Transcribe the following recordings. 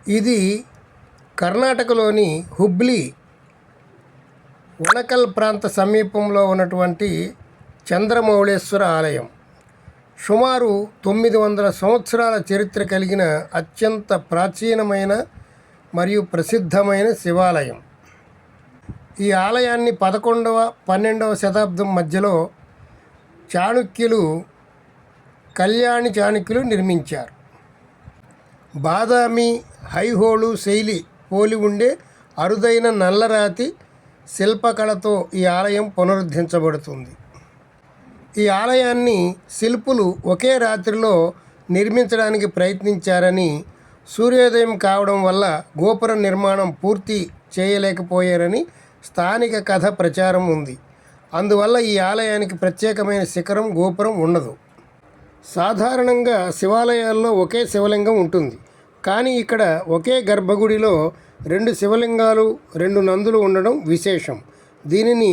ఇది కర్ణాటకలోని హుబ్లీ ఉణకల్ ప్రాంత సమీపంలో ఉన్నటువంటి చంద్రమౌళేశ్వర ఆలయం. సుమారు 900 సంవత్సరాల చరిత్ర కలిగిన అత్యంత ప్రాచీనమైన మరియు ప్రసిద్ధమైన శివాలయం. ఈ ఆలయాన్ని 11వ, 12వ శతాబ్దం మధ్యలో కళ్యాణి చాణక్యులు నిర్మించారు. బాదామి, ఐహోళు శైలి పోలి ఉండే అరుదైన నల్లరాతి శిల్పకళతో ఈ ఆలయం పునరుద్ధరించబడుతుంది. ఈ ఆలయాన్ని శిల్పులు ఒకే రాత్రిలో నిర్మించడానికి ప్రయత్నించారని, సూర్యోదయం కావడం వల్ల గోపురం నిర్మాణం పూర్తి చేయలేకపోయారని స్థానిక కథ ప్రచారం ఉంది. అందువల్ల ఈ ఆలయానికి ప్రత్యేకమైన శిఖరం, గోపురం ఉండదు. సాధారణంగా శివాలయాల్లో ఒకే శివలింగం ఉంటుంది. కానీ ఇక్కడ ఒకే గర్భగుడిలో 2 శివలింగాలు, 2 నందులు ఉండడం విశేషం. దీనిని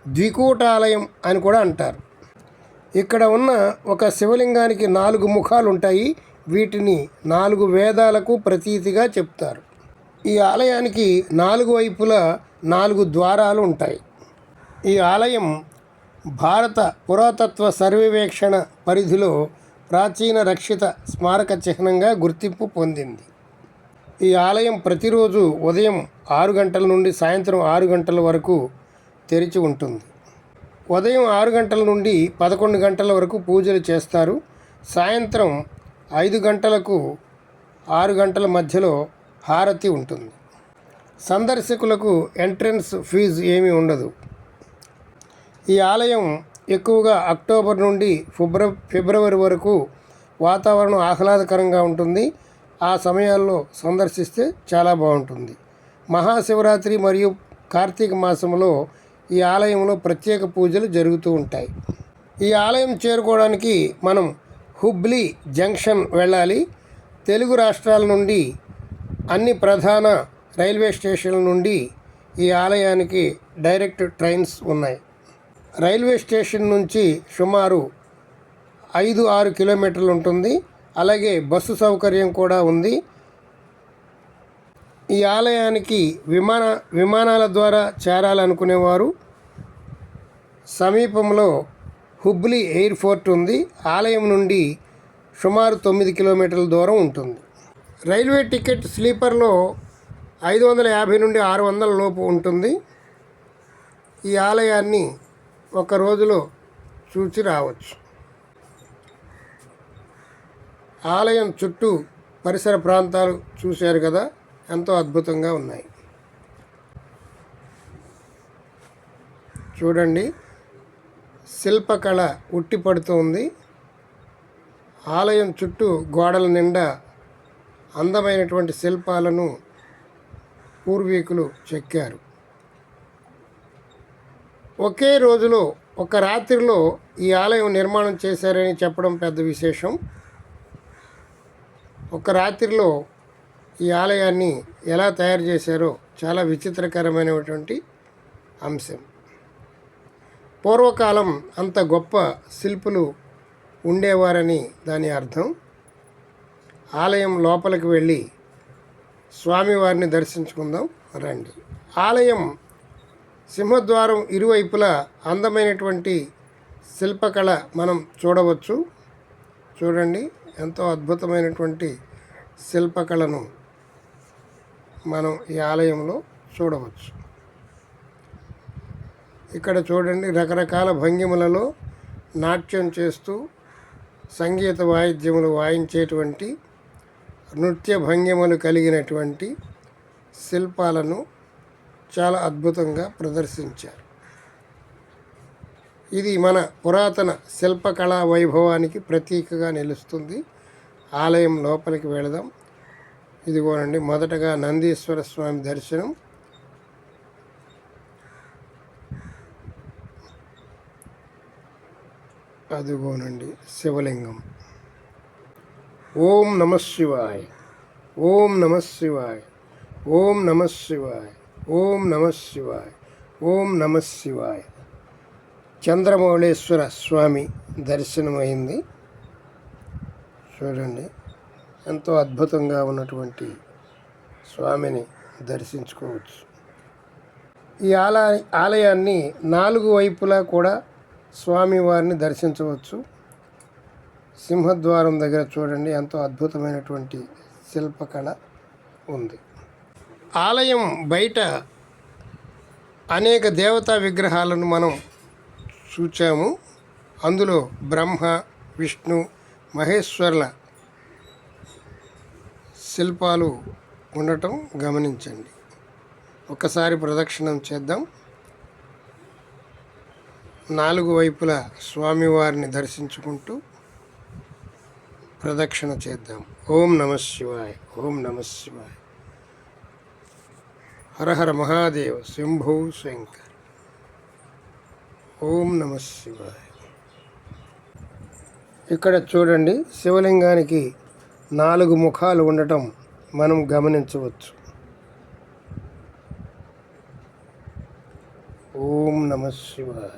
ద్వికూటాలయం అని కూడా అంటారు. ఇక్కడ ఉన్న ఒక శివలింగానికి 4 ముఖాలు ఉంటాయి. వీటిని 4 వేదాలకు ప్రతీతిగా చెప్తారు. ఈ ఆలయానికి 4 వైపులా 4 ద్వారాలు ఉంటాయి. ఈ ఆలయం భారత పురాతత్వ సర్వేక్షణ పరిధిలో ప్రాచీన రక్షిత స్మారక చిహ్నంగా గుర్తింపు పొందింది. ఈ ఆలయం ప్రతిరోజు ఉదయం 6 గంటల నుండి సాయంత్రం 6 గంటల వరకు తెరిచి ఉంటుంది. ఉదయం 6 గంటల నుండి 11 గంటల వరకు పూజలు చేస్తారు. సాయంత్రం 5 గంటలకు 6 గంటల మధ్యలో హారతి ఉంటుంది. సందర్శకులకు ఎంట్రన్స్ ఫీజు ఏమీ ఉండదు. ఈ ఆలయం ఎక్కువగా అక్టోబర్ నుండి ఫిబ్రవరి వరకు వాతావరణం ఆహ్లాదకరంగా ఉంటుంది. ఆ సమయాల్లో సందర్శిస్తే చాలా బాగుంటుంది. మహాశివరాత్రి మరియు కార్తీక మాసంలో ఈ ఆలయంలో ప్రత్యేక పూజలు జరుగుతూ ఉంటాయి. ఈ ఆలయం చేరుకోవడానికి మనం హుబ్లీ జంక్షన్ వెళ్ళాలి. తెలుగు రాష్ట్రాల నుండి అన్ని ప్రధాన రైల్వే స్టేషన్ల నుండి ఈ ఆలయానికి డైరెక్ట్ ట్రైన్స్ ఉన్నాయి. రైల్వే స్టేషన్ నుంచి సుమారు 5-6 కిలోమీటర్లు ఉంటుంది. అలాగే బస్సు సౌకర్యం కూడా ఉంది. ఈ ఆలయానికి విమానాల ద్వారా చేరాలనుకునేవారు సమీపంలో హుబ్లీ ఎయిర్పోర్ట్ ఉంది. ఆలయం నుండి సుమారు 9 కిలోమీటర్ల దూరం ఉంటుంది. రైల్వే టికెట్ స్లీపర్లో 550 నుండి 600 లోపు ఉంటుంది. ఈ ఆలయాన్ని ఒక రోజులో చూసి రావచ్చు. ఆలయం చుట్టూ పరిసర ప్రాంతాలు చూశారు కదా, ఎంతో అద్భుతంగా ఉన్నాయి. చూడండి, శిల్పకళ ఉట్టిపడుతుంది. ఆలయం చుట్టూ గోడల నిండా అందమైనటువంటి శిల్పాలను పూర్వీకులు చెక్కారు. ఒకే రోజులో, ఒక రాత్రిలో ఈ ఆలయం నిర్మాణం చేశారని చెప్పడం పెద్ద విశేషం. ఒక రాత్రిలో ఈ ఆలయాన్ని ఎలా తయారు చేశారో చాలా విచిత్రకరమైనటువంటి అంశం. పూర్వకాలం అంత గొప్ప శిల్పులు ఉండేవారని దాని అర్థం. ఆలయం లోపలికి వెళ్ళి స్వామివారిని దర్శించుకుందాం రండి. ఆలయం సింహద్వారం ఇరువైపులా అందమైనటువంటి శిల్పకళ మనం చూడవచ్చు. చూడండి, ఎంతో అద్భుతమైనటువంటి శిల్పకళను మనం ఈ ఆలయంలో చూడవచ్చు. ఇక్కడ చూడండి, రకరకాల భంగిమలలో నాట్యం చేస్తూ సంగీత వాయిద్యములు వాయించేటువంటి నృత్య భంగిమలు కలిగినటువంటి శిల్పాలను చాలా అద్భుతంగా ప్రదర్శించారు. ఇది మన పురాతన శిల్పకళా వైభవానికి ప్రతీకగా నిలుస్తుంది. ఆలయం లోపలికి వెళదాం. ఇదిగోనండి, మొదటగా నందీశ్వర స్వామి దర్శనం. అదిగోనండి శివలింగం. ఓం నమ శివాయ, ఓం నమ శివాయ, ఓం నమ శివాయ, ఓం నమ శివాయ, ఓం నమ శివాయ. చంద్రమౌళేశ్వర స్వామి దర్శనమైంది. చూడండి, ఎంతో అద్భుతంగా ఉన్నటువంటి స్వామిని దర్శించుకోవచ్చు. ఈ ఆలయాన్ని 4 వైపులా కూడా స్వామివారిని దర్శించవచ్చు. సింహద్వారం దగ్గర చూడండి, ఎంతో అద్భుతమైనటువంటి శిల్పకళ ఉంది. ఆలయం బయట అనేక దేవతా విగ్రహాలను మనం చూచాము. అందులో బ్రహ్మ, విష్ణు, మహేశ్వర్ల శిల్పాలు ఉండటం గమనించండి. ఒకసారి ప్రదక్షిణం చేద్దాం. 4 వైపులా స్వామివారిని దర్శించుకుంటూ ప్రదక్షిణ చేద్దాం. ఓం నమః శివాయ, ఓం నమః శివాయ. హర హర మహాదేవ్, శంభో శంకర్. ఓం నమః శివాయ. ఇక్కడ చూడండి, శివలింగానికి 4 ముఖాలు ఉండటం మనం గమనించవచ్చు. ఓం నమః శివాయ.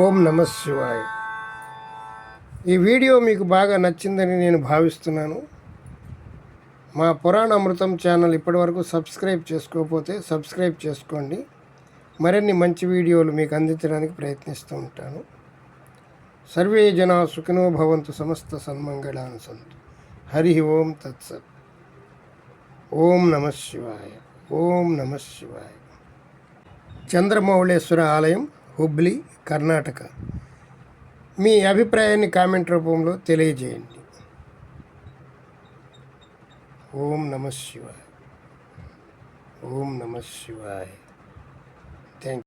ఓం నమః శివాయ. ఈ వీడియో మీకు బాగా నచ్చిందని నేను భావిస్తున్నాను. మా పురాణ అమృతం ఛానల్ ఇప్పటివరకు సబ్స్క్రైబ్ చేసుకోకపోతే సబ్స్క్రైబ్ చేసుకోండి. మరిన్ని మంచి వీడియోలు మీకు అందించడానికి ప్రయత్నిస్తూ ఉంటాను. సర్వే జనా సుఖినో భవంతు, సమస్త సన్మంగళాని సంతు. హరి ఓం తత్సత్. ఓం నమః శివాయ, ఓం నమః శివాయ. చంద్రమౌళేశ్వర ఆలయం, హుబ్లీ, కర్ణాటక. మీ అభిప్రాయాన్ని కామెంట్ రూపంలో తెలియజేయండి. ఓం నమః శివాయ, ఓం నమః శివాయ. Thank you.